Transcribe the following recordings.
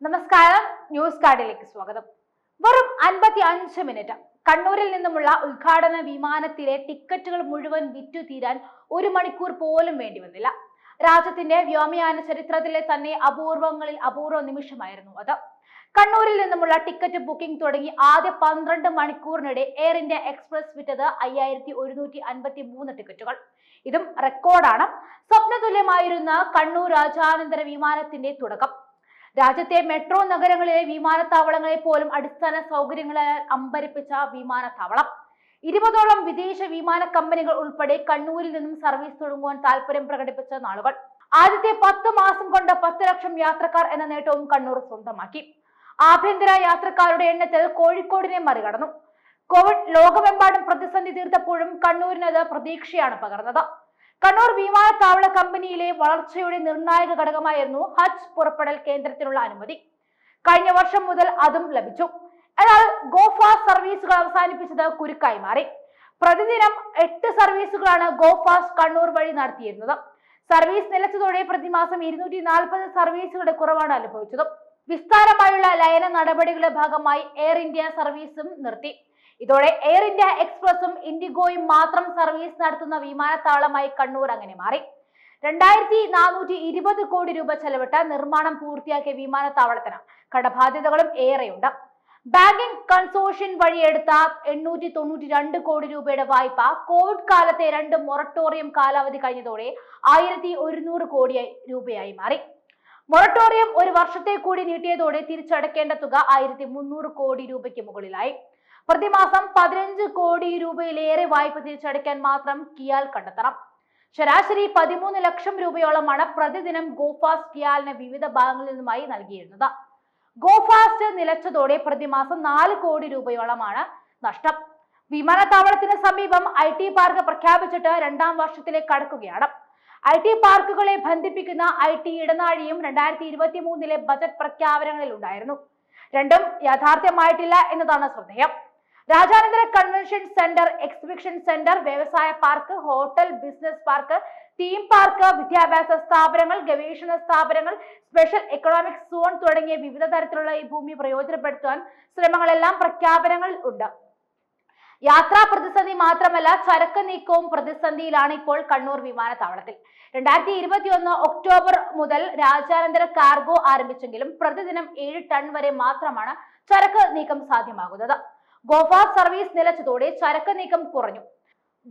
നമസ്കാരം, ന്യൂസ് കാർഡിലേക്ക് സ്വാഗതം. വെറും 55 മിനിറ്റ്. കണ്ണൂരിൽ നിന്നുമുള്ള ഉദ്ഘാടന വിമാനത്തിലെ ടിക്കറ്റുകൾ മുഴുവൻ വിറ്റുതീരാൻ 1 മണിക്കൂർ പോലും വേണ്ടി വന്നില്ല. രാജ്യത്തിന്റെ വ്യോമയാന ചരിത്രത്തിലെ തന്നെ അപൂർവങ്ങളിൽ അപൂർവ നിമിഷമായിരുന്നു അത്. കണ്ണൂരിൽ നിന്നുമുള്ള ടിക്കറ്റ് ബുക്കിംഗ് തുടങ്ങി ആദ്യ 12 മണിക്കൂറിനിടെ എയർ ഇന്ത്യ എക്സ്പ്രസ് വിറ്റത് 5153 ടിക്കറ്റുകൾ. ഇതും റെക്കോർഡാണ്. സ്വപ്നതുല്യമായിരുന്ന കണ്ണൂർ രാജ്യാന്തര വിമാനത്തിന്റെ തുടക്കം. രാജ്യത്തെ മെട്രോ നഗരങ്ങളിലെ വിമാനത്താവളങ്ങളെ പോലും അടിസ്ഥാന സൗകര്യങ്ങളാൽ അമ്പരിപ്പിച്ച വിമാനത്താവളം. 20ഓളം വിദേശ വിമാന കമ്പനികൾ ഉൾപ്പെടെ കണ്ണൂരിൽ നിന്നും സർവീസ് തുടങ്ങുവാൻ താല്പര്യം പ്രകടിപ്പിച്ച നാളുകൾ. ആദ്യത്തെ 10 മാസം കൊണ്ട് 10 ലക്ഷം യാത്രക്കാർ എന്ന നേട്ടവും കണ്ണൂർ സ്വന്തമാക്കി. ആഭ്യന്തര യാത്രക്കാരുടെ എണ്ണത്തിൽ കോഴിക്കോടിനെ മറികടന്നു. കോവിഡ് ലോകമെമ്പാടും പ്രതിസന്ധി തീർത്തപ്പോഴും കണ്ണൂരിനത് പ്രതീക്ഷയാണ് പകർന്നത്. കണ്ണൂർ വിമാനത്താവള കമ്പനിയിലെ വളർച്ചയുടെ നിർണായക ഘടകമായിരുന്നു ഹജ്ജ് പുറപ്പെടൽ കേന്ദ്രത്തിനുള്ള അനുമതി. കഴിഞ്ഞ വർഷം മുതൽ അതും ലഭിച്ചു. എന്നാൽ ഗോ ഫാസ്റ്റ് സർവീസുകൾ അവസാനിപ്പിച്ചത് കുരുക്കായി മാറി. പ്രതിദിനം 8 സർവീസുകളാണ് ഗോ ഫാസ്റ്റ് കണ്ണൂർ വഴി നടത്തിയിരുന്നത്. സർവീസ് നിലച്ചതോടെ പ്രതിമാസം 240 സർവീസുകളുടെ കുറവാണ് അനുഭവിച്ചത്. വിസ്താരമായുള്ള ലയന നടപടികളുടെ ഭാഗമായി എയർ ഇന്ത്യ സർവീസും നിർത്തി. ഇതോടെ എയർ ഇന്ത്യ എക്സ്പ്രസും ഇൻഡിഗോയും മാത്രം സർവീസ് നടത്തുന്ന വിമാനത്താവളമായി കണ്ണൂർ അങ്ങനെ മാറി. 2420 കോടി രൂപ ചെലവിട്ട് നിർമ്മാണം പൂർത്തിയാക്കിയ വിമാനത്താവളത്തിന് കടബാധ്യതകളും ഏറെയുണ്ട്. ബാങ്കിംഗ് കൺസോർഷ്യം വഴിയെടുത്ത 892 കോടി രൂപയുടെ വായ്പ കോവിഡ് കാലത്തെ 2 മൊറട്ടോറിയം കാലാവധി കഴിഞ്ഞതോടെ 1100 കോടി രൂപയായി മാറി. മൊറട്ടോറിയം 1 വർഷത്തെ കൂടി നീട്ടിയതോടെ തിരിച്ചടക്കേണ്ട തുക 1300 കോടി രൂപയ്ക്ക് മുകളിലായി. പ്രതിമാസം 15 കോടി രൂപയിലേറെ വായ്പ തിരിച്ചടയ്ക്കാൻ മാത്രം കിയാൽ കണ്ടെത്തണം. ശരാശരി 13 ലക്ഷം രൂപയോളമാണ് പ്രതിദിനം ഗോഫാസ്റ്റ് കിയാലിന് വിവിധ ഭാഗങ്ങളിൽ നിന്നുമായി നൽകിയിരുന്നത്. ഗോഫാസ്റ്റ് നിലച്ചതോടെ പ്രതിമാസം 4 കോടി രൂപയോളമാണ് നഷ്ടം. വിമാനത്താവളത്തിന് സമീപം IT പാർക്ക് പ്രഖ്യാപിച്ചിട്ട് 2ാം വർഷത്തിലേക്ക് കടക്കുകയാണ്. IT പാർക്കുകളെ ബന്ധിപ്പിക്കുന്ന IT ഇടനാഴിയും 2023 ബജറ്റ് പ്രഖ്യാപനങ്ങളിൽ ഉണ്ടായിരുന്നു. രണ്ടും യാഥാർത്ഥ്യമായിട്ടില്ല എന്നതാണ് ശ്രദ്ധേയം. രാജ്യാന്തര കൺവെൻഷൻ സെന്റർ, എക്സിബിഷൻ സെന്റർ, വ്യവസായ park, hotel, business park, theme park, വിദ്യാഭ്യാസ സ്ഥാപനങ്ങൾ, ഗവേഷണ സ്ഥാപനങ്ങൾ, സ്പെഷ്യൽ എക്കണോമിക് സോൺ തുടങ്ങിയ വിവിധ തരത്തിലുള്ള ഈ ഭൂമി പ്രയോജനപ്പെടുത്താൻ ശ്രമങ്ങളെല്ലാം പ്രഖ്യാപനങ്ങളിൽ ഉണ്ട്. യാത്രാ പ്രതിസന്ധി മാത്രമല്ല, ചരക്ക് നീക്കവും പ്രതിസന്ധിയിലാണ് ഇപ്പോൾ കണ്ണൂർ വിമാനത്താവളത്തിൽ. 2021 ഒക്ടോബർ മുതൽ രാജ്യാന്തര കാർഗോ ആരംഭിച്ചെങ്കിലും പ്രതിദിനം 7 ടൺ വരെ മാത്രമാണ് ചരക്ക് നീക്കം സാധ്യമാകുന്നത്. ഗോഫാസ്റ്റ് സർവീസ് നിലച്ചതോടെ ചരക്ക് നീക്കം കുറഞ്ഞു.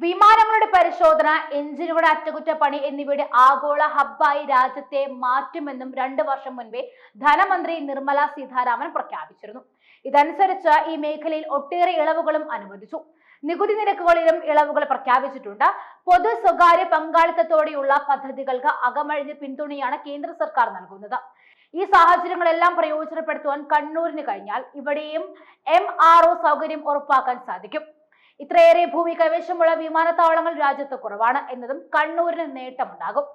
വിമാനങ്ങളുടെ പരിശോധന, എഞ്ചിനുകളുടെ അറ്റകുറ്റപ്പണി എന്നിവയുടെ ആഗോള ഹബ്ബായി രാജ്യത്തെ മാറ്റുമെന്നും 2 വർഷം മുൻപേ ധനമന്ത്രി നിർമ്മല സീതാരാമൻ പ്രഖ്യാപിച്ചിരുന്നു. ഇതനുസരിച്ച് ഈ മേഖലയിൽ ഒട്ടേറെ ഇളവുകളും അനുവദിച്ചു. നികുതി നിരക്കുകളിലും ഇളവുകൾ പ്രഖ്യാപിച്ചിട്ടുണ്ട്. പൊതു സ്വകാര്യ പങ്കാളിത്തത്തോടെയുള്ള പദ്ധതികൾക്ക് അകമഴിഞ്ഞ് പിന്തുണയാണ് കേന്ദ്ര സർക്കാർ നൽകുന്നത്. ഈ സാഹചര്യങ്ങളെല്ലാം പ്രയോജനപ്പെടുത്തുവാൻ കണ്ണൂരിന് കഴിഞ്ഞാൽ ഇവിടെയും MRO സൗകര്യം ഉറപ്പാക്കാൻ സാധിക്കും. ഇത്രയേറെ ഭൂമി കൈവശമുള്ള വിമാനത്താവളങ്ങൾ രാജ്യത്ത് കുറവാണ് എന്നതും കണ്ണൂരിന് നേട്ടമുണ്ടാകും.